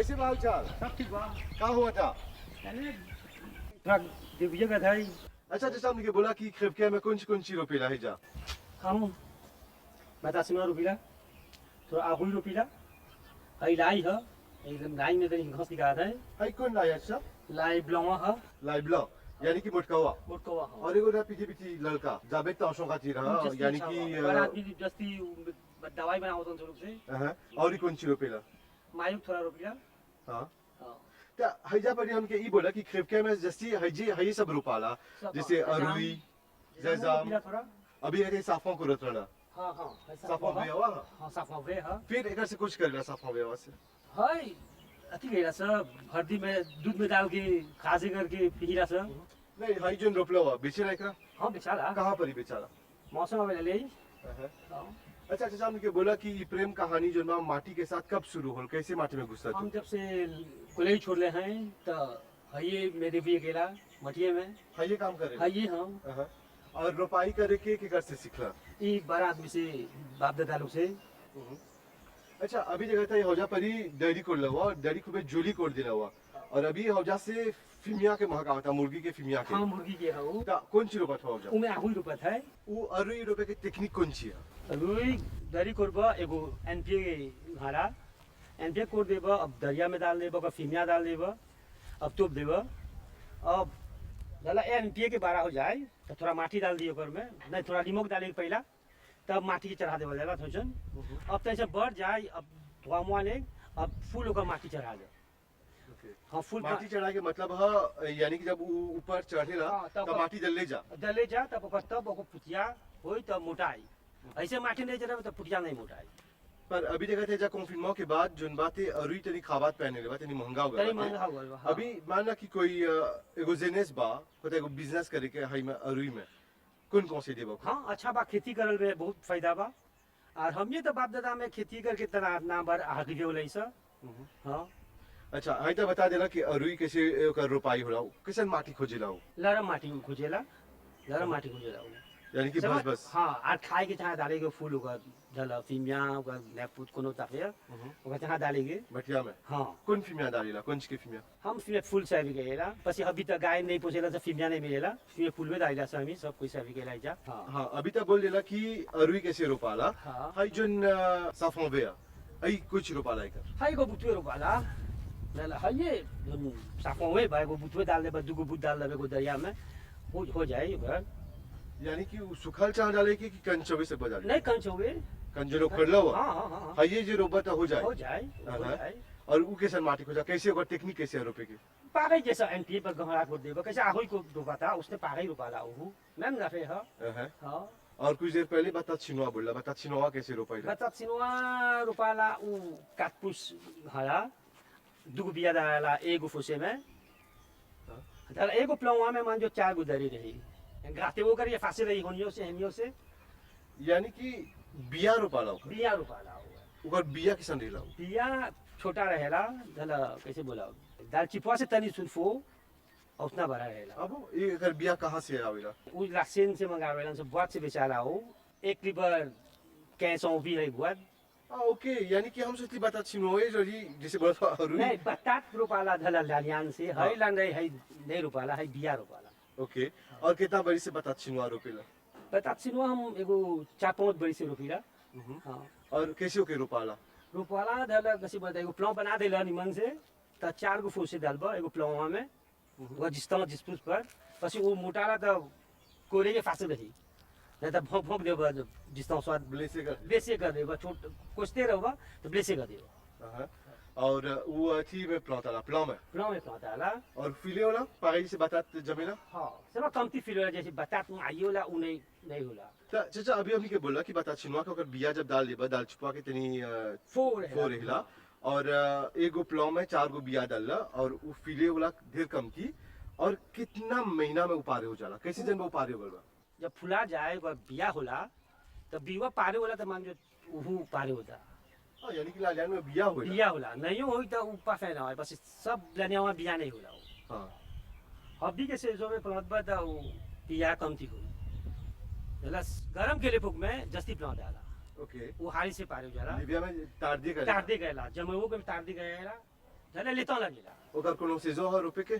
कैसे हाल चाल? सब ठीक बा। कहाँ हुआ था? पहले थोड़ा दिव्य का था ही। अच्छा जैसा हमने बोला कि खिड़किया में कौन सी रोपेला है जा? हम बतासीमा रुपीला थोड़ा आहुई रुपीला आई लाई है एकदम लाई में तनी घास दिखा है। हाई कौन लाया अच्छा? लाई ब्लॉवा है लाई ब्ला यानी कि मोटकावा मोटकोवा है और एगो ना पीछे पीछे लड़का जाबे ताशों का तीर हाँ यानी कि बड़ा आदमी जस्ती दवाई बनाओ तो लोग से और कौन सी रोपेला? मायूक थोड़ा रुपीला। हाँ हां तो हैजा पर हमके ई बोला कि खिड़किया में जैसी हैजी है सब रोपाला जैसे अरुई जैजाम थोड़ा अभी ये साफों को रतना हां हां साफों में हुआ हां साफा वे है फिर एक से कुछ कर रहा साफों में से हाय अति गइला सब हल्दी में दूध में डाल के खाजे करके पीला सब। नहीं हाई जोन रोपला हुआ बेचे का हां बेचारा कहाँ पर ही बेचारा? मौसम में ले हाँ। अच्छा अच्छा हमने बोला कि ये प्रेम कहानी जो ना माटी के साथ कब शुरू हो कैसे माटी में घुसा हम जब से कॉलेज छोड़ ले हैं तो हये मेरे भी अकेला मटिया में हाँ ये काम करे हये हम और रोपाई करे के कर से सीखला ई बड़ा आदमी से बाप दादा लोग से। अच्छा अभी जगह था हौजा पर ही डेयरी कोड लगा हुआ डेयरी को जोली कोड दिला हुआ और अभी हौजा से फिमिया के महका होता मुर्गी के फिमिया के हाँ मुर्गी के हूँ कौन सी रोपा था हौजा? उमे आहुई रुपत है वो अरुई रोपे के टेक्निक कौन सी है? रुई दरी कोरबा एगो एनपीए घारा एनपीए कोर देबा अब दरिया में डाल देबा का फिमिया डाल देबा अब तोप देबा अब जला एनपीए के बारा हो जाए तो थोड़ा माटी डाल दियो कर में नहीं थोड़ा नीमक डाले पहला तब माटी के चढ़ा देवल जाला थोचन अब तैसे बढ़ जाए अब धुआं मुआ ले अब फूल होकर माटी चढ़ा दे। हाँ फूल माटी चढ़ा के मतलब है यानी कि जब ऊपर चढ़ेला तब माटी डले जा तब ओको पुतिया होई तब मोटाई ऐसे माटी नहीं चढ़े तो पुतिया नहीं मोटाई। पर अभी जगह थे जा कॉन्फिनमा के बाद जोन बात है अरुई तनी खाबात पहने ले बात तनी महंगा हो तनी महंगा हो गया। अभी मानना कि कोई एगो जेनेस बा कोई एगो बिजनेस करे के हाई में अरुई में कौन से देबो? हाँ अच्छा बा खेती करल में बहुत फायदा बा और हम ये तो बाप दादा में खेती करके तना ना बार आगे गेल ऐसा। हाँ अच्छा हाई तो बता देला कि अरुई कैसे ओकर रोपाई होला कैसे माटी खोजेला लरम माटी खोजेला लरम माटी खोजेला यानी कि बस हाँ आज खाए के चाहे डालेगे फूल होगा जल फिमिया होगा नेपुत कोनो ताफे होगा चाहे डालेगे मटिया में। हाँ कौन फिमिया डालेला कौन के फिमिया? हम फिमिया फूल से भी गएला पसी अभी तक गाय नहीं पोसेला तो फिमिया नहीं मिलेला फिमिया फूल में डालेला समी सब कोई से भी गएला जा। हां अभी तक बोल देला कि अरुई कैसे रोपाला हाई जोन साफों वे आई कुछ रोपाला इकर हाई को बुतवे रोपाला लला हाई साफों वे भाई को बुतवे डाल दे दुगो बुत डाल दे को दरिया में हो जाए घर यानी कि सुखल चाह डाले कि कंचोवे से बजा नहीं कंचोवे कंजरो खड़ला हुआ हां हां ये जो रोबा तो हो जाए हो जाए और ऊ कैसे माटी खोजा कैसे ओकर टेक्निक कैसे रोपे के? पागई जैसा एनपीए पर गहरा को देबो कैसे आहोई को रोपा था उसने पागई रोपाला वो मैम रफे हां और कुछ देर पहले बता छिनवा बोला बता छिनवा कैसे रोपाई बता छिनवा रोपाला ऊ काटपुस हला दुगो बिया डाला एगो फुसे में तर एगो प्लौवा में मान जो चार गुदरी रही गाते वो करिए फांसी रही होनियो से यानी कि बिया रोपाला ओकर बिया किसान रहेला बिया छोटा रहेला जला कैसे बोला दाल चिपवा से तनी सुल्फो उतना बड़ा रहेला। अब ये अगर बिया कहां से आवेला? उ लासेन से मंगावेला से बुआत से बेचाला हो एक लीबर कैसों भी है बुआत। ओके यानी कि हम सोचली बता छिनोए जरी जैसे बोला था अरुई नहीं बतात रोपाला धला लालियान से है लंदे है नहीं रोपाला है बिया रोपाला। ओके और कितना बड़ी से बता छिनवा रोपेला? बता छिनवा हम एगो 4-5 बड़ी से रोपीला। हां और कैसे ओके रोपाला धला कैसे बता एगो प्लॉ बना देला निमन से त 4 गो फूस से डालबा एगो प्लॉवा में वो जिसपुस पर पसी वो मोटाला त कोरे के फासे रही नहीं तो भोंक देबा जिसता स्वाद ब्लेसे कर देबा छोट कोसते रहबा तो ब्लेसे कर देबा और वो अथी में प्लॉ में प्लांटाला और फिले होला पागई से बतात जमेला। हां सब कमती फिले होला जैसे बतात में आइयोला उ नहीं होला। त चाचा अभी हमनी के बोला कि बता छिनवा के ओकर बिया जब डाल देबा दाल छुपा के तनी फोर रहेला और एगो प्लॉ में 4 गो बिया डालला और उ फिले होला ढेर कम की और कितना महीना में उपारे हो जाला कैसे जन में उपारे हो गलबा? जब फुला जाए और बिया होला तब बीवा पारे होला त मान जो उहु पारे होता। हां यानी कि लालियान में बिया होला नहीं होई त ऊपर फैला है बस सब लनिया में बिया नहीं होला। हां अभी के से जो में प्लांट बा त बिया कमती हो जला गरम के लिए फुक में जस्ती प्लांट डाला ओके वो हारी से पारे हो जाला लिबिया में तार दी गएला जमो के तार दी गएला जला लेता लगेला ओकर कोनो सीजन है रुपए के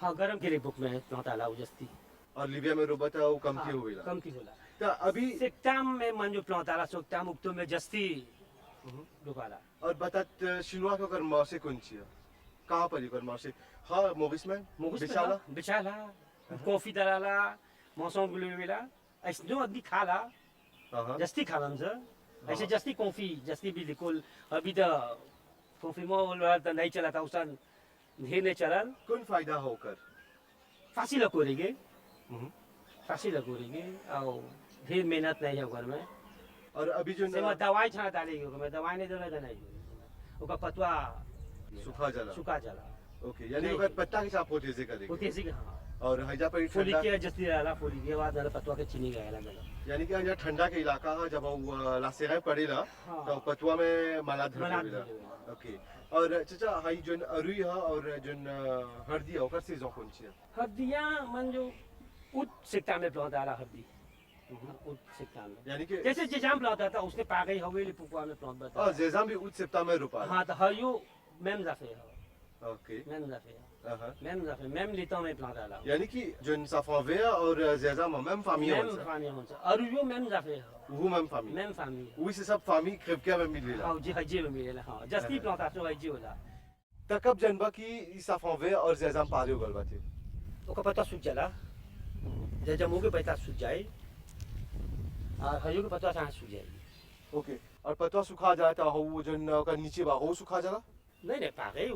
हाँ गरम के लिए बुक में प्लांटाला उ जस्ती और लिबिया में रोबता वो कम की होइला कम की होला तो अभी सेक्टाम में मन जो प्लांटाला सोक्टाम उक्तो में जस्ती दुकाला और बतात शिनवा का कर मौसे कौन सी है कहाँ पर कर मौसे हाँ मोबिस में बिचाला बिचाला कॉफी दलाला मौसम गुलेला ऐसे जो आदमी खाला हाँ जस्ती खाला हम सर ऐसे जस्ती कॉफी जस्ती भी लिखोल अभी तो कॉफी में तो नहीं चला था उसान ढेर नहीं चला कौन फायदा होकर फांसी लगोरेगे फांसी लगोरेगे और ढेर मेहनत नहीं है घर में और अभी जो से मैं दवाई छाना डालेगी मैं दवाई नहीं देना नहीं उसका पतवा सूखा जला ओके यानी ओकर पत्ता के साथ पोतेजे करेंगे पोतेजे हाँ और हजा पर फोली ठंडा के जस्ती डाला फोली के बाद डाला पतवा के चीनी गया लगा यानी कि हजा ठंडा के इलाका है जब वो लासेरा पड़ेला हाँ। तो पतवा में मला धर मला देला धर ओके और चाचा हाई जोन अरुई है और जोन हरदी है ओकर सीजन कौन सी है हर्दियाँ मन जो उत सिक्ता में प्लांट डाला हर्दी उत सिक्ता में यानी कि जैसे जिजाम प्लांट था उसने पागई हवेली पुकुआ में प्लांट बता और जेजाम भी उत सिप्ता में रुपा हाँ तो हयो मैम जाफे है ओके मैम जाफे हाँ मैम जाफे मैम लेता में प्लांट डाला यानी कि जोन साफावे और जेजाम मैम फामी है मैम फामी होता और यो मैम जाफे है वो मैम फामी मैम फामी वही से सब फामी खिबकिया में मिलेला हाँ जी हजी में मिलेला हाँ जस्ती प्लांटेशन हजी होला तकब जनबा की साफावे और जेजाम पारियो गलबा थे ओका पता सूख जाला जब मुँह के पता सूख जाए और हयो के पता कहाँ सूख जाएगी ओके और पतवा सुखा जाता हो वो जोन का नीचे बा हो सुखा जाला नहीं नहीं पागई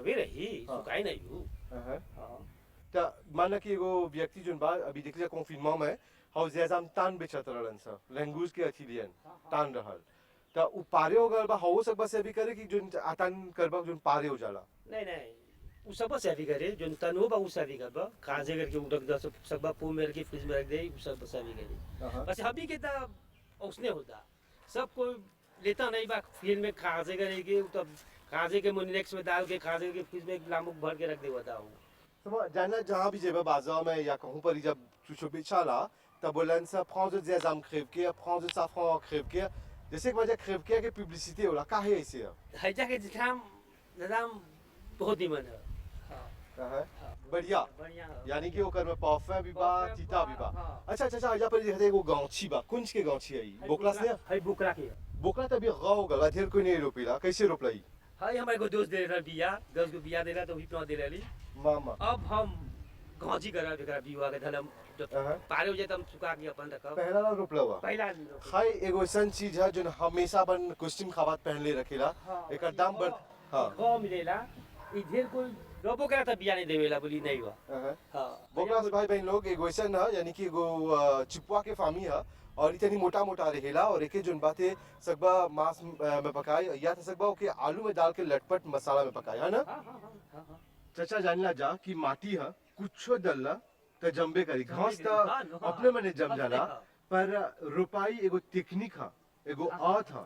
वे रही हाँ। सुखाई नहीं हूँ हाँ तो माना कि एगो व्यक्ति जोन बा अभी देख लिया कॉन्फिनमा में हाउ जेजाम तान बेचत रहलन सा लैंग्वेज के अथिलियन तान रहल तो उ पारे हो गल बा हो सकबा से भी करे कि जोन आतान करबा जोन पारे हो जाला नहीं नहीं उ सब सेवी करे जोन तनु बा उ सेवी करबा काजे करके उड़क दस सब पू मेर के फ्रिज में रख दे उ सब सेवी करे बस अभी के ता उसने होता सब कोई लेता नहीं बा फिर में काजे करेगी तब काजे के मुनिनेक्स में डाल के काजे के फ्रिज में लामुक भर के रख दे होता हूँ तो जाना जहाँ भी जेबा बाजार में या कहूँ पर जब चुचो बेचाला तब बोलन सा prends de जेजाम खरीब के prends de safran खरीब के जैसे कि वजह खरीब के पब्लिसिटी होला काहे ऐसे है हैजा के जिठाम नदाम बहुत ही मन है बढ़िया बढ़िया यानी कि ओकर में परफे भी बा तीता भी बा अच्छा अच्छा हजा पर देखते एगो गांची बा कुंज के गांची है बोकला से है बुकरा के बोकला तभी गाव गला ढेर कोई नहीं रोपीला कैसे रोपलाई है हमारे को दोस्त दे रहा बिया 10 को बिया दे रहा तो भी प्लांट दे रही मामा अब हम गांची करा बेकरा बिवा के धलम पारे हो जाए तो हम सुखा के अपन रखब पहला ना रोपला हुआ पहला हाय एगो ऐसन चीज है जो हमेशा बन कॉस्ट्यूम खाबात पहन ले रखेला एकर दाम बढ़ हां गांव मिलेला ई ढेर कोई रोबो करा तो बिया नहीं देवेला बोली नहीं हुआ हां बोकला से भाई बहन लोग एगो ऐसन है यानी कि एगो चिपुआ के फामी है और इतनी मोटा मोटा रहेला और एके जोन बाते सकबा मांस में पकाए या तो सकबा ओके आलू में डाल के लटपट मसाला में पकाए है ना चाचा जानला जा कि माटी है कुछो दल्ला त जम्बे करी घास त अपने मने जम जाला पर रोपाई एगो टेक्निक है एगो आर्ट है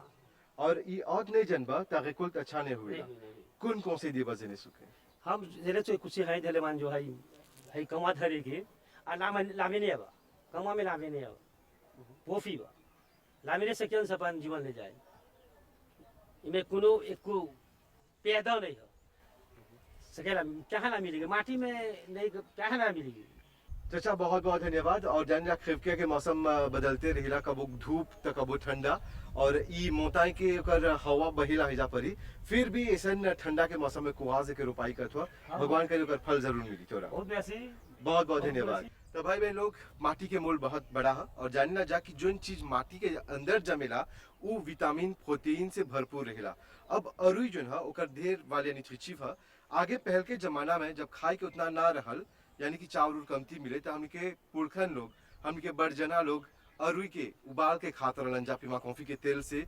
और ई आर्ट नहीं जनबा त रिकॉल्ट अच्छा नहीं हुएगा कौन से देबा जने सुखे हम जरे तो कुछ है धले मान जो है कमा धरे के आ लामे नहीं अब कमा में लामे नहीं अब पोफी बा लामिने सेकेंड सपन जीवन ले जाए इमे कुनो एको पैदा नहीं हो सकेला कहाँ ना मिलेगी माटी में नहीं कहाँ ना मिलेगी चाचा बहुत बहुत धन्यवाद और जान खिवके के मौसम बदलते रहिला कबो धूप त कबो ठंडा और ई मोताई के ओकर हवा बहिला हिजा परी फिर भी ऐसन ठंडा के मौसम में कुहास के रोपाई करथवा भगवान करे ओकर फल जरूर मिली तोरा बहुत वैसे बहुत बहुत धन्यवाद तो भाई बहन लोग माटी के मोल बहुत बड़ा है और जानना जा कि जोन चीज माटी के अंदर जमेला वो विटामिन प्रोटीन से भरपूर रहेला अब अरुई जोन है ओकर ढेर वाले न्यूट्रिटिव है आगे पहल के जमाना में जब खाए के उतना ना रहल यानी कि चावल और कमती मिले तो हमके पुरखन लोग हमके बड़जना लोग अरुई के उबाल के खात रहलन जा पीमा कॉफी के तेल से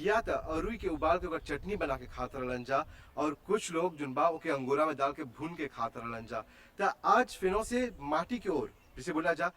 या तो अरुई के उबाल के ओकर चटनी बना के खात रहलन जा और कुछ लोग जोन बा ओके अंगूरा में डाल के भून के खात रहलन जा तो आज फिनो से माटी की ओर जिसे बोला जा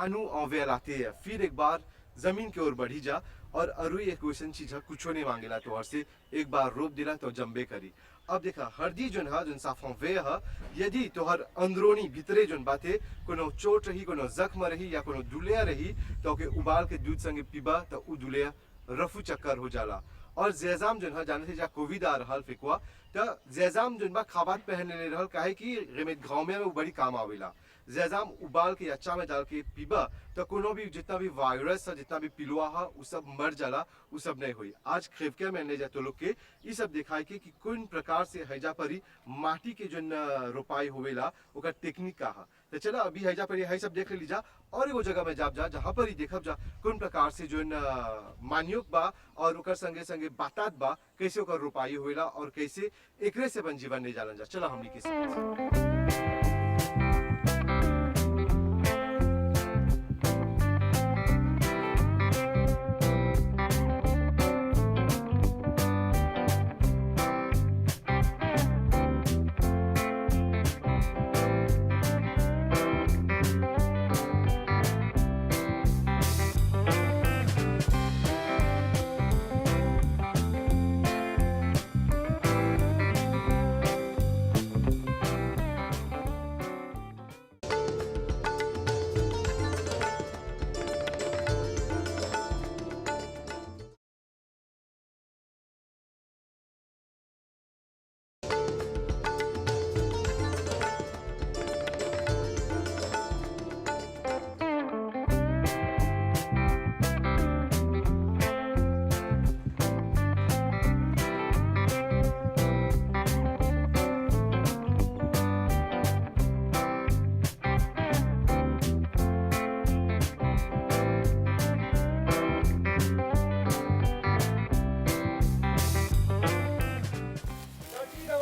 आनू अवेल आते हैं फिर एक बार जमीन की ओर बढ़ी जा और अरुई एक क्वेश्चन चीज है कुछ नहीं मांगेला तो से एक बार रोप दिला तो जम्बे करी अब देखा हरदी जोन है जोन साफों वे है यदि तोहर अंदरोनी भीतरे जोन बाते कोनो चोट रही कोनो जख्म रही या कोनो दुलिया रही तो के उबाल के दूध संगे पीबा तो उ दुलिया रफू चक्कर हो जाला और जैजाम जो है जाने से जा कोविड आ रहल फेकुआ तो जैजाम जो बा खाबात पहनने ले रहल काहे कि रेमेड गांव में वो बड़ी काम आवेला। जैजाम उबाल के अच्छा में डाल के पीबा तो कोनो भी जितना भी वायरस है जितना भी पिलुआ है वो सब मर जाला, वो सब नहीं हुई। आज खेवके में ले जाते लोग के ये सब दिखाई के कि कौन प्रकार से हैजा परी माटी के जो रोपाई होवेला ओकर टेक्निक का है। तो चला अभी हैजा परी है सब देख लीजा और वो जगह में जाब जा जहाँ पर ही देखब जा कौन प्रकार से जो मान्युक बा और ओकर संगे संगे बातात बा कैसे ओकर रोपाई होवेला और कैसे एकरे से बन जीवन ले जालन जा। चला हमनी के साथ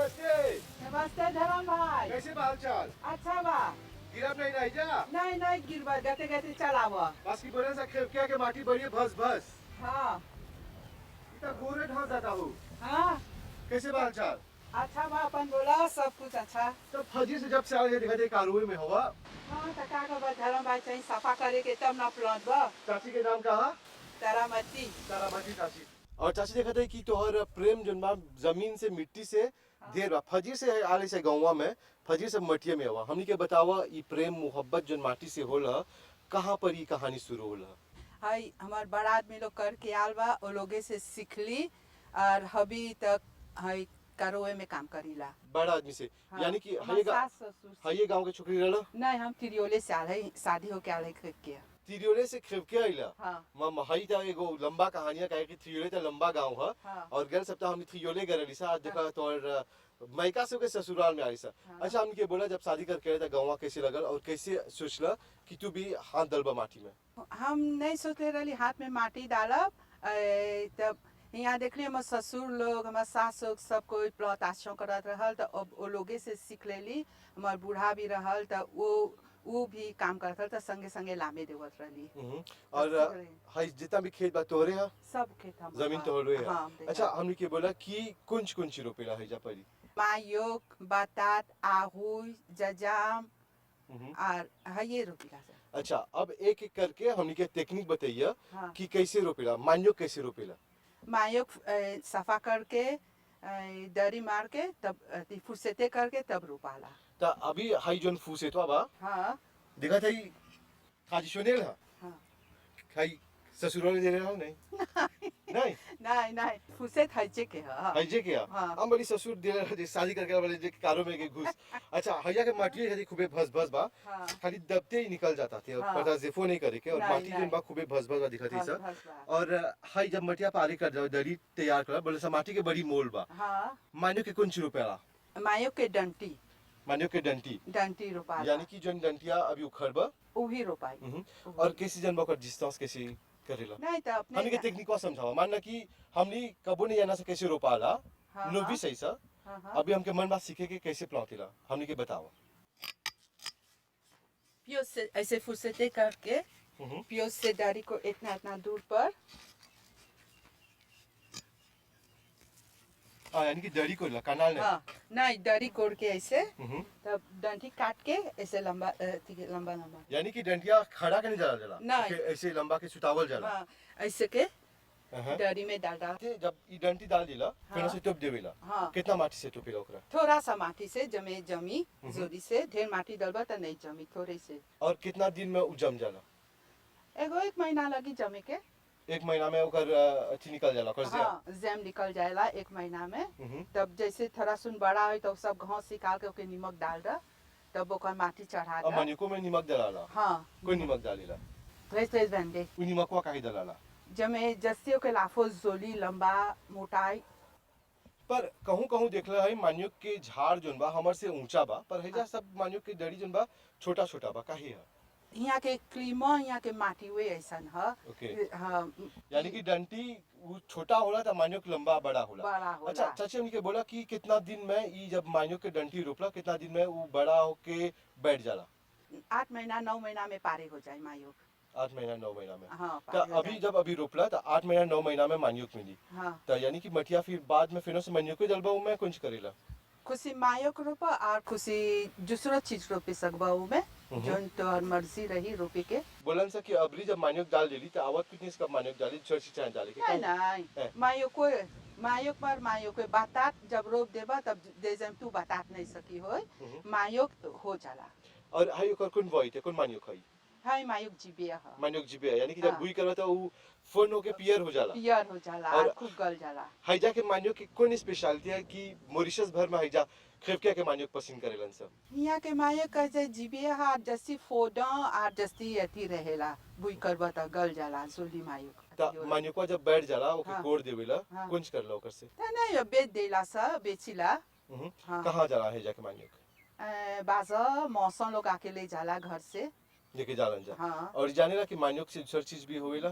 नमस्ते धरम भाई। कैसे बाल चाल अच्छा बा। गिरब नहीं नहीं जा नहीं नहीं गिरबा गते गते चलावा। बस की बोले से खेवकिया के माटी बड़ी भस भस हाँ इतना गोरे ढा जाता हूँ। हाँ कैसे बाल चाल अच्छा बा अपन बोला सब कुछ अच्छा। तो फजी से जब से आए दिखा दे कारुए में हुआ। हाँ तो का बा धरम भाई चाहिए सफा करे के तब ना प्लांट बा। चाची के नाम कहा तारामती। तारामती चाची। और चाची देखा थे कि तोहर प्रेम जो बा जमीन से मिट्टी से ढेर बा फजी से आले से गाँव में फजी से मटिया में हुआ। हमनी के बतावा ये प्रेम मोहब्बत जो माटी से होला कहाँ पर ये कहानी शुरू होला। हाय हमार बड़ा आदमी लोग करके आल बा वो लोगे से सीखली और अभी तक हाय कारोए में काम करीला। बड़ा आदमी से हाँ, यानी कि हमार सास ससुर से। ये गांव के छोकरी रहला नहीं हम तिरियोले से आल है शादी होके आल है के। तिरियोले से खेवके आइला। हाँ महई था एगो लंबा कहानियां कहे कि त्रियोले तो लंबा गांव है। हाँ। और गल सप्ताह हमने त्रियोले गरली सा आज देखा तो और मायका से के ससुराल में आई सा। हाँ। अच्छा हमने के बोला जब शादी करके आया था गांव कैसे लगल और कैसे सोचला कि तू भी हाथ दलबा माटी में। हम नहीं सोचले रही हाथ में माटी डालब तब यहाँ देखली हमारे ससुर लोग हमारे सास लोग सब कोई प्लॉट आश्रम करत रहल तो अब वो लोगे से सीख लेली। हमार बूढ़ा भी रहल तो वो भी काम करत रहल तो संगे संगे लामे देवत रहली। और हाई जितना भी खेत बा तोरे है सब खेत हम जमीन तोरे है। हाँ, अच्छा हमने के बोला कि कुंच रोपेला है जा परी मायोक बातात आहुई जजाम और ये रोपिला से। अच्छा अब एक एक करके हमने के टेक्निक बताइए हाँ। कि कैसे रोपेला मान्यो कैसे रोपेला। मायोक सफा करके दरी मार के तब फुर्सते करके तब रोपाला। तो अभी हाई जोन फूसे तो अब हाँ देखा था खाजी सुनेल है हाँ खाई ससुराल दे रहा नहीं नहीं नहीं नहीं फुर्सत हजे के हाँ हजे क्या हाँ। हम बड़ी ससुर दे रहा जे शादी करके वाले जे कारों में के घुस। अच्छा हैया के माटी खाली खूबे भस भस बा हाँ। खाली दबते ही निकल जाता थे और हाँ। पता जेफो नहीं करे के और नहीं, माटी नहीं। जोन बा खूबे भस भस बा दिखती भस सर। भस बा। और हाई जब मटिया पारी कर जाओ दरी तैयार कर बोले सा माटी के बड़ी मोल बा हाँ मान्यो के कुछ रुपया मायो के डंटी मान्यो के डंटी डंटी रोपाला यानी कि जोन डंटिया अभी उखड़ बा उही रोपाई। और कैसे जन बा कर डिस्टेंस कैसे करेला नहीं तो हमनी के अपने टेक्निक को समझावा मानना कि हमनी कबो नहीं जाना से कैसे रोपाला हाँ, नो भी हाँ। सही सा हाँ, हाँ। अभी हमके मन बात सीखे के कैसे प्लॉटिला हमनी के बताओ। पियोज से ऐसे फुर्सते करके पियोज से डारी को इतना इतना दूर पर यानी कि दरी को कनाल नहीं। हाँ नहीं दरी कोड़ के ऐसे हम्म। तब डंठी काट के ऐसे लंबा लंबा लंबा यानी कि डंटिया खड़ा के नहीं जाला जाला नहीं। कि ऐसे लंबा के सुतावल जाला। हाँ ऐसे के हाँ। दरी में डाल डाल ते जब ई डंटी डाल दिला फिर हाँ। उसे टोप देवेला हाँ। कितना माटी से टोपेला ओकरा थोड़ा सा माटी से जमी जोरी से ढेर माटी डलबा तो नहीं जमी थोड़े से। और कितना दिन में उ जम जाला एगो 1 महीना लगी जमे के। एक महीना में ओकर अथी निकल जाला कर दिया। हाँ जैम निकल जाएला 1 महीना में। हम्म। तब जैसे थोड़ा सुन बड़ा हो तो सब घास निकाल के ओके नमक डाल दा, तब ओकर माटी चढ़ा अब दा। मान्युको में नमक डालाला। हाँ कोई नमक डालेला। tres vende। उ नमकवा काहे डालाला? जमे जस्ती ओके लाफो जोली लंबा मोटाई। पर कहूँ कहूँ देखला है मान्युक के झाड़ जोन बा हमर से ऊंचा बा, पर हैजा सब मान्युक के डड़ी जोन बा छोटा छोटा बा, काहे है? यहाँ के क्लीमा यहाँ के माटी वे ऐसन है। ओके। हाँ यानी कि डंटी वो छोटा होला तो मान्युक लंबा बड़ा होला। बड़ा होला। अच्छा चाची हमने के बोला कि कितना दिन में ई जब मान्युक के डंटी रोपला कितना दिन में वो बड़ा होके बैठ जाला? 8 महीना 9 महीना में पारे हो जाए मायूक। 8 महीना 9 महीना में। हाँ तो पारे हो अभी जाए। जब अभी रोपला तो 8 महीना 9 महीना में मान्युक मिली। हाँ तो यानी कि मटिया फिर बाद में फिर से मान्युक के जलबा में कुछ करेला। खुशी मायूक रोपा और खुशी दूसरा चीज रोपी सकबा में जोन तोहर मर्जी रही रोपी के। बोलन से कि अबरी जब मान्युक डाल देली तो आवत कितनी कब मान्युक डाली चर्ची चाहे डाले के? नहीं मायूक पर मायूक बातात जब रोप देबा तब देजम तू बातात नहीं सकी हो मायूक हो जाला। और हाई ओकर कौन वही थे कौन मान्युक है? हाय मायूक जीबिया है। मान्युक जीबे यानी कि जब हाँ। बुई करवा तो वो फोन होके पियर हो जाला। पियर हो जाला और- और खूब गल जाला। हाइजा के मान्युक की कौन स्पेशलिटी है कि मॉरिशस भर में हाइजा खेवकिया के मान्युक पसंद करेलन सब? यहाँ के मायूक कैसे जीबिया है जस्ती फोडा और जस्ती अथी रहेला बुई करबा त गल जाला जोली मायूक। तो मान्युकवा जब बैठ जाला ओके हाँ। कोड़ देवेला हाँ। कुछ करला ओकर से? नहीं बेच देला सा बेचिला। हाँ। कहाँ जाला हाइजा के मान्युक? बाजा मौसम लोग आके ले जाला घर से। लेके जालन जा। हाँ और जानेला कि मान्युक से दूसर चीज भी होवेला?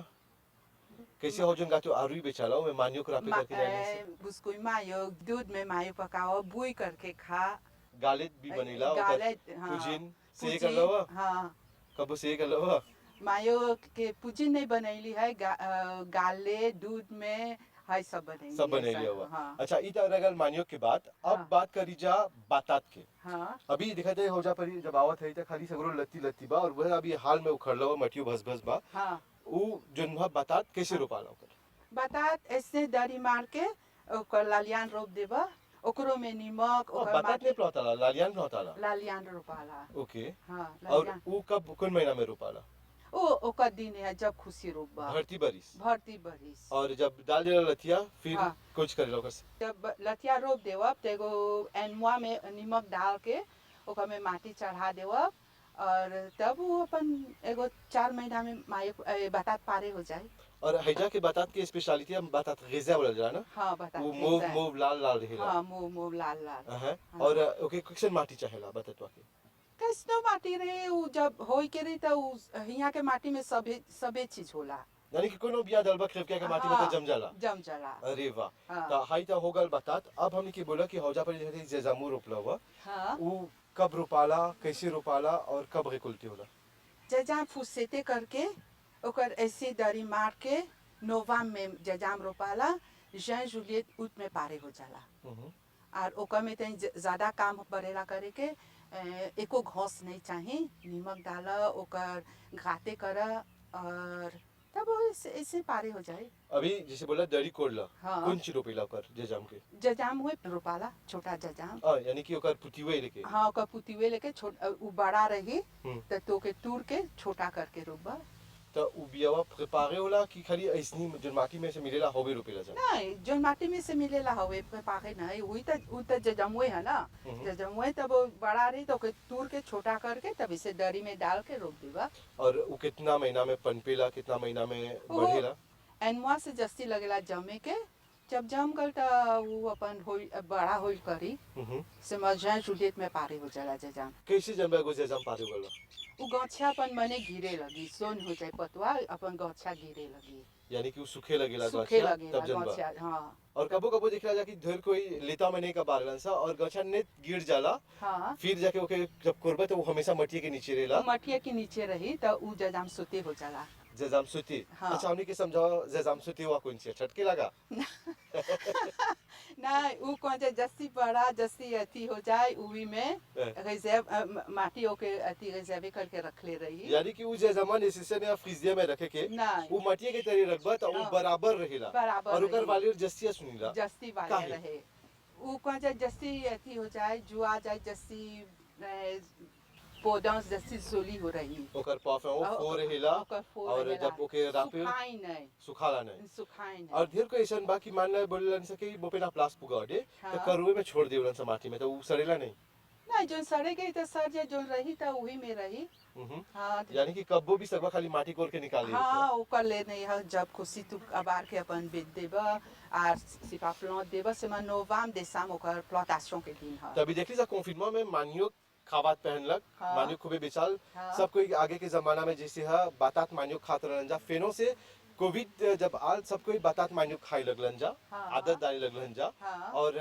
कैसे हो जोन गातो आरू ही बेचाला वो मान्युक रापे करके जाने से? बुस्कुई मायूक दूध में मायूक पकाओ बुई करके खा। गालेट भी बनेला ओकर गालेट हाँ पुजिन से पुजिन, करलवा हाँ कबो से करलवा? मायूक के पुजिन नहीं बनैली है गाले दूध में है सब बनैली सब बनेली ऐसा, हुआ। हाँ अच्छा ई तो रगल मान्युक के बात। अब हाँ। बात करी जा बातात के। हाँ अभी दिखा दे हो जा परी जब आवत है तो खाली सगरो लत्ती लत्ती बा और वह अभी हाल में उखड़ला हुआ मटियो भस भस बा। हाँ उ जोन भा बातात कैसे रोपाला ओकर? बातात ऐसे दरी मार के ओकर लालियान रोप देबा ओकरो में नमक ओ ओकर बातात ने प्लॉटाला लालियान प्लॉटाला। लालियान रोपाला। ओके। हाँ और लालियान उ कब कौन महीना में रोपाला? ओ ओकर दिन है जब खुशी रोपबा भरती बरिस। भरती बरिस। और जब डाल देला लथिया फिर हाँ। कुछ करेला ओकर से? जब लथिया रोप देवब तो एगो एनमुआ में नमक डाल के ओकर में माटी चढ़ा देवब और तब वो अपन एगो 4 महीना में बातात पारे हो जाए। और हैजा के बातात के स्पेशलिटी हम बातात गेजा बोला जाला ना? हाँ बातात वो के मूव जाए। मूव लाल लाल रहेला। हाँ मुंह लाल लाल। हाँ। और ओके किसन माटी चाहेला बाततवा के? कैसनो माटी रहे उ जब होई के रही तो यहाँ के माटी में सबे चीज होला। यानी कि कोनो बिया दलबा खेवकिया के माटी में तो जम जाला। जम जाला। अरे वाह। हाँ। तो हाई तो होगल बातात। अब हमने की बोला कि हौजा पर जैसे जेजामू रोपला हुआ हाँ वो कब रोपाला कैसे रोपाला और कब रिकुलती होला? जजाम फुसेते करके ओकर ऐसे दरी मार के नोवा में जजाम रोपाला जैन जूलियट उत में पारे हो जाला। और ओकर में तनी ज्यादा काम बरेला करे के एको घास नहीं चाहिए नमक डाला ओकर घाते करा और तब वो ऐसे पारे हो जाए। अभी जैसे बोला दरी कोड़ला हाँ। कौन ची रोपेला ओकर जेजाम के? जजाम हुए रोपाला छोटा जजाम। यानी कि ओकर पुतिवे लेके? हाँ ओकर पुतिवे लेके उ बड़ा रही हम्म। तो के तूर के छोटा करके रोपबा। तो उ बियावा प्रिपारे होला कि खाली ऐसनी जो माटी में से मिलेला होबे रोपेला जा? नहीं जो माटी में से मिलेला हवे पे पाके नहीं हुई तो उ तो जजमुए है ना। जजमुए तब वो बड़ा रही तो के तूर के छोटा करके तब इसे दरी में डाल के रोप देबा। और उ कितना महीना में पनपेला कितना महीना में बढ़ेला? एनमुआ से जस्ती लगेला जमे के जब जम गल तो वो अपन होई बड़ा होई करी से मजा जुलियट में पारे हो जाला जजाम। कैसे जनबा गो जेजाम पारे होला? वो गछा अपन मने गिरे लगी सोन हो जाए पतवा अपन गछा गिरे लगी। यानी कि उ सूखे लगेला सूखे गछा लगेला तब जनबा? गछा हाँ और कबो कबो देखला जा कि ढेर कोई लेता में नहीं का बारलन सा और गछा ने गिर जाला हाँ फिर जाके ओके जब कोरबा तो वो हमेशा मटिया के नीचे रहेला। मटिया के नीचे रही तो उ जजाम सुते हो जाला। जेजाम सुती। हाँ। अच्छा हमने के समझाओ जेजाम सुती हुआ कौन सी छटके लगा? नहीं उ कौन से जस्ती बड़ा जस्ती अथी हो जाए उही में रिजर्व माटी ओके अथी रिजर्व करके रख ले रही। यानी कि उ जेजाम नेसेसरी या फ्रिजिया में रखे के नहीं वो मटिया के तरह रखबा तो वो हाँ। बराबर रहेला। बराबर और ओकर रही। वाली जस्तिया सुनीला। जस्ती वाले काहे? रहे उ कौन से जस्ती अथी हो जाए जुआ जाए जस्ती पोदांस जैसी जोली हो रही ओकर पाफ है वो और- फोर हिला ओकर फोर और रहेला। जब ओके रापे सुखाई नहीं सुखाला नहीं सुखाई नहीं और ढेर को ऐसा बा कि मान ले बोलन से कि वो पे ना प्लास पुगा दे तो हाँ। करुए में छोड़ देवलन से माटी में तो वो सड़ेला नहीं नहीं जो सड़े गई तो सर जे जो रही तो वही में रही हम्म। हाँ यानी कि कब्बो भी सकवा खाली माटी कोर के निकाले हाँ वो कर ले नहीं है जब खुशी तू अबार के अपन बेच देबा आर सिपा प्लांट देबा से मैं नवंबर दिसंबर ओकर प्लांटेशन के दिन है तभी देखली जा कॉन्फिnement में मानियो खाबात पहनलक हाँ। मानियो खूबे बेचाल हाँ। सब कोई आगे के जमाना में जैसे है बातात मानियो खात रहन जा फेनो से कोविड जब आल सब कोई बातात मानियो खाई लगलन जा हाँ। आदत डाली लगलन जा हाँ। और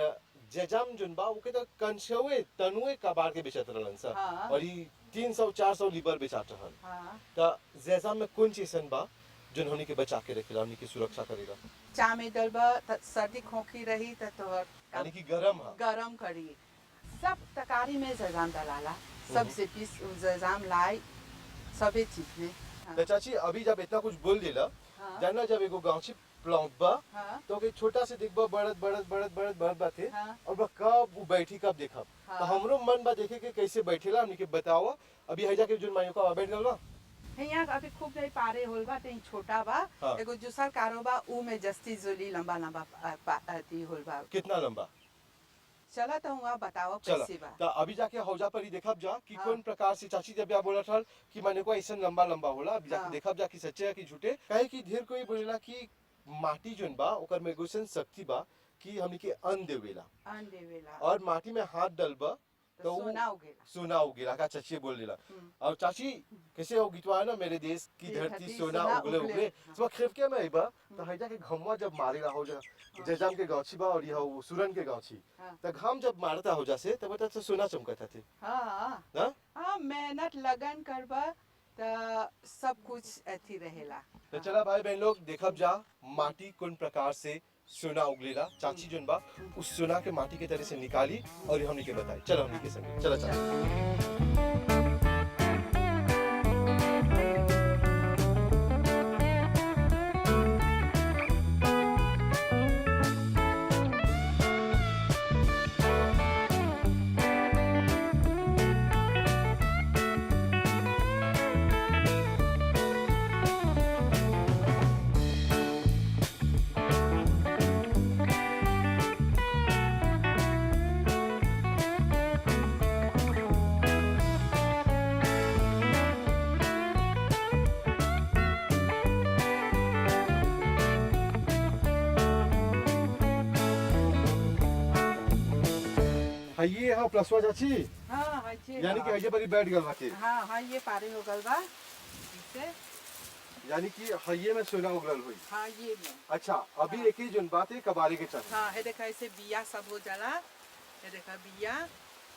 जेजाम जुन बा ओके तो कंछवे तनुए कबाड़ के बेचत रहलन सा हाँ। और ये 300-400 लीबर बेचात रहन हाँ त जेजाम में कौन चीज बा जोन हमनी के बचा के रखेला हमनी के सुरक्षा करेला चा में डलबा सर्दी खोखी रही तो यानी कि गरम है गरम करी सब तकारी में जजाम डाला सब से पीस जजाम लाई सभी चीज में हाँ। तो चाची अभी जब इतना कुछ बोल दिला हाँ। जानना जब एगो गांची प्लांट बा हाँ। तो के छोटा से देखबा बढ़त बाते हाँ। और बा कब वो बैठी कब देखब हाँ। तो हमरो मन बा देखे के कैसे बैठेला हमनी के बताओ अभी हैजा के जोन मायो का बैठ गल बा यहाँ अभी खूब नहीं पारे होल बा ते छोटा बा हाँ। एगो दूसर कारो बा ऊ में जस्ती जोली लंबा लंबा अति होल बा कितना लंबा चला तो हुआ बताओ चला कैसे बा तो अभी जाके हौजा पर ही देखब जा कि हाँ। कौन प्रकार से चाची जब या बोला था कि माने को ऐसा लंबा लंबा होला अभी जाके हाँ। देखब जा कि सच्चे है कि झूठे काहे कि ढेर कोई बोलेला कि माटी जोन बा ओकर में एगो शक्ति बा कि हमनी के अन्न देवेला अन देवेला और माटी में हाथ डलबा तो वो सोना उगेला सोना उगेला का चाची बोल देला और चाची कैसे हो गीतवा ना मेरे देश की की धरती धरती सोना सोना उगले उगले। उगले सब खेफके में आइबा तो हैजा के घमवा जब मारेला हो जा जजाम के गांची बा और यह वो सुरन के गांची हाँ। तो घाम जब मारता हो जासे तब तो सोना चमकता थे हाँ ना हाँ मेहनत लगन करबा तो सब कुछ अथी रहेला तो चला भाई बहन लोग देखब जा माटी कौन प्रकार से सोना उगलेला चाची जोन बा उस सोना के माटी के तरह से निकाली और हमनी के बताई चलो हमनी के संग चला चला ये हाँ प्लसवा चाची हाँ हाँ ये यानी कि हजे पर ही बैठ गल बाकी हाँ हाँ ये पारे हो गल बा इसे यानी कि हये में सोना उगलल हुई हाँ ये में अच्छा अभी एक ही जोन बात है कबारी के चल हाँ ये देखा ऐसे बिया सब हो जाला ये देखा बिया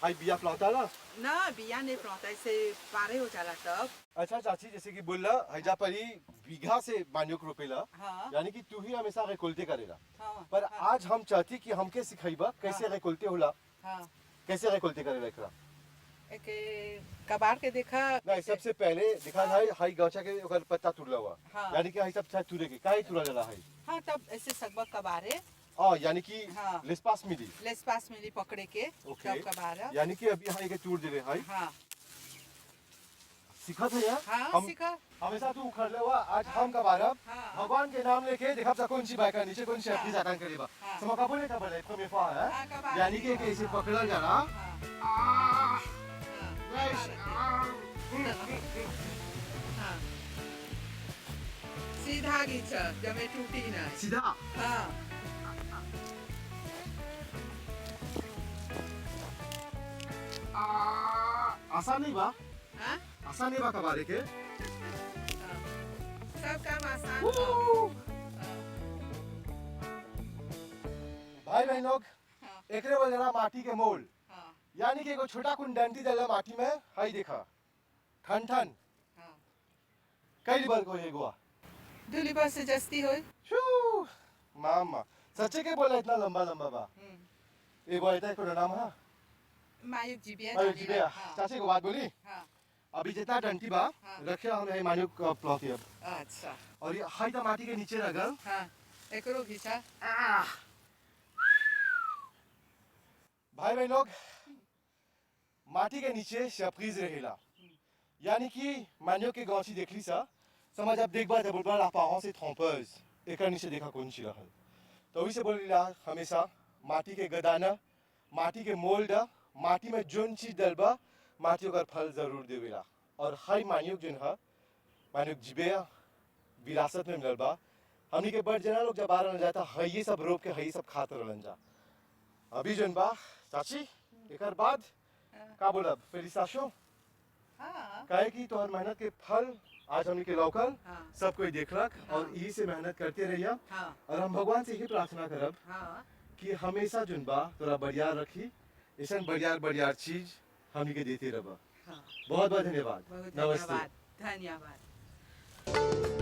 हाई बिया प्लांटा ला ना बिया नहीं प्लांट ऐसे पारे हो जाला तब अच्छा चाची जैसे कि बोला हैजा पर ही बीघा से मान्योक रोपेला हाँ यानी कि तू ही हमेशा रेकुलते करेला हाँ पर आज हम चाहती कि हमके सिखाइबा कैसे रेकुलते होला हाँ कैसे रेकुलते करेला एकरा एक कबाड़ के देखा नहीं सबसे पहले दिखा है हाई गौचा के ओकर पत्ता तुरला हुआ हाँ। यानी कि हाई सब छत तुरे के काहे तुरा जला है हाँ तब ऐसे सकबा कबारे यानी कि हाँ। लिस्पास मिली लेस पास मिली पकड़े के ओके तब कबारा यानी कि अभी हाई के तूर देले हाई हाँ सिखत है यार हाँ सीखा हमेशा तू उखड़ ले हुआ आज हम कबारब हाँ। भगवान के नाम लेके देखब सा कौन सी बाइका नीचे कौन सी हाँ। अपनी जातान करेबा हाँ। समा का बोले खबर है तो में फा हाँ, है कबार यानी कि हाँ। कैसे पकड़ा जाला हाँ आ, हाँ हाँ सीधा घींचा जब मैं टूटी ना सीधा हाँ आसान नहीं बा हाँ आसान नहीं बा कबारे के हाँ। सब काम आसान वू। बा। भाई बहन लोग हाँ एकरे बोल जरा माटी के मोल हाँ यानी कि एगो छोटा कुन डंटी दला माटी में हाई देखा ठन ठन हाँ कई बार को एगो दूली बस से जस्ती हो शू मामा सच्चे के बोला इतना लंबा लंबा बा एगो आइता है कोई नाम है मायुक जीबिया अरे जी भैया हाँ चाची को बात बोली हाँ अभी जितना डंटी बा हाँ। रखे हमने मान्युक प्लॉट अब अच्छा और ये हाई तो माटी के नीचे लगल हाँ एकरो घींचा भाई बहन लोग माटी के नीचे सरप्राइज रहेला यानी कि मानियो के गांची देख ली सा समझ अब देख बात है बोल ला पाहों से थोंपर्स एक नीचे देखा कौन सी रहल तो वही से बोल ला हमेशा माटी के गदाना माटी के मोल्ड माटी में जोन चीज डलबा माटी ओकर फल जरूर देवेला और हाई मानियो जोन है मानियो जिबे विरासत में मिलल बा हमनी के बड़ जना लोग जब बाहर जाता है ये सब रोप के है ये सब खाते रहलन जा अभी जोन बा चाची एकर बाद का बोलब फेलिसिटेशन हाँ काहे कि तोहर मेहनत के फल आज हमनी के लौकल हाँ सब कोई देखलक और यही से मेहनत करते रहिया हाँ और हम भगवान से यही प्रार्थना करब हाँ कि हमेशा जोन बा तोरा बढ़िया रखी ऐसा बढ़िया चीज हमनी के देते रह हाँ बहुत बहुत धन्यवाद बहुत नमस्ते धन्यवाद धन्यवाद